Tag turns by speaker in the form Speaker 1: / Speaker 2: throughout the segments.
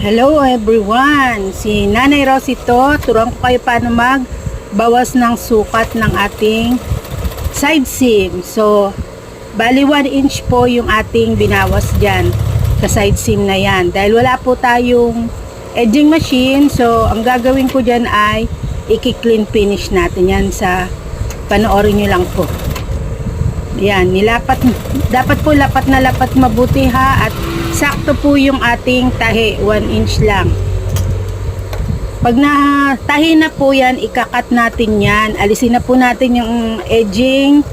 Speaker 1: Hello everyone! Si Nanay Rosy to. Turuan ko kayo paano magbawas ng sukat ng ating side seam. So, bali 1 inch po yung ating binawas dyan sa side seam na yan. Dahil wala po tayong edging machine, so ang gagawin ko dyan ay i-clean finish natin yan sa panoorin nyo lang po. Yan, dapat po lapat na lapat mabuti ha, at sakto po yung ating tahi, 1 inch lang. Pag natahi na po yan, ikakat natin yan. Alisin na po natin yung edging,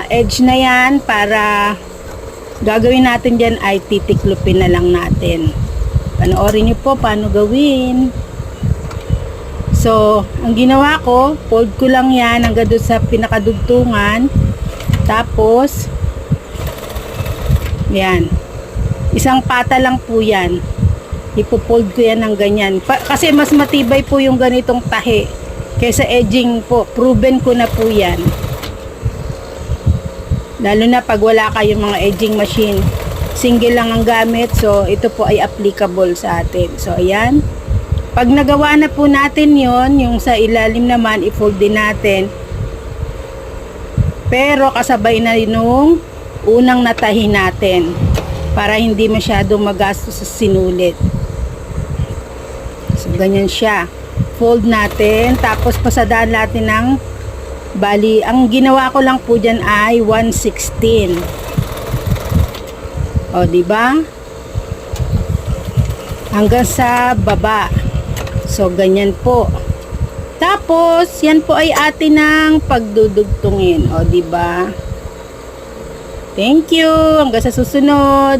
Speaker 1: edge na yan, para gagawin natin dyan ay titiklupin na lang natin. Panoorin nyo po paano gawin. So, ang ginawa ko, fold ko lang yan hanggang doon sa pinakadugtungan. Tapos, yan. Isang pata lang po yan. Ipo-fold ko yan ng ganyan. Kasi mas matibay po yung ganitong tahi kaysa edging po. Proven ko na po yan. Lalo na pag wala kayong mga edging machine. Single lang ang gamit. So, ito po ay applicable sa atin. So, ayan. Pag nagawa na po natin yon, yung sa ilalim naman, i-fold din natin. Pero kasabay na rin nung unang natahi natin para hindi masyadong magastos sa sinulit. So, ganyan siya. Fold natin, tapos pasadaan natin ng, bali, ang ginawa ko lang po dyan ay 1/16. O, diba? Hanggang sa baba. So, ganyan po. Tapos, yan po ay atin ng pagdudugtungin. O, diba? Thank you. Hanggang sa susunod.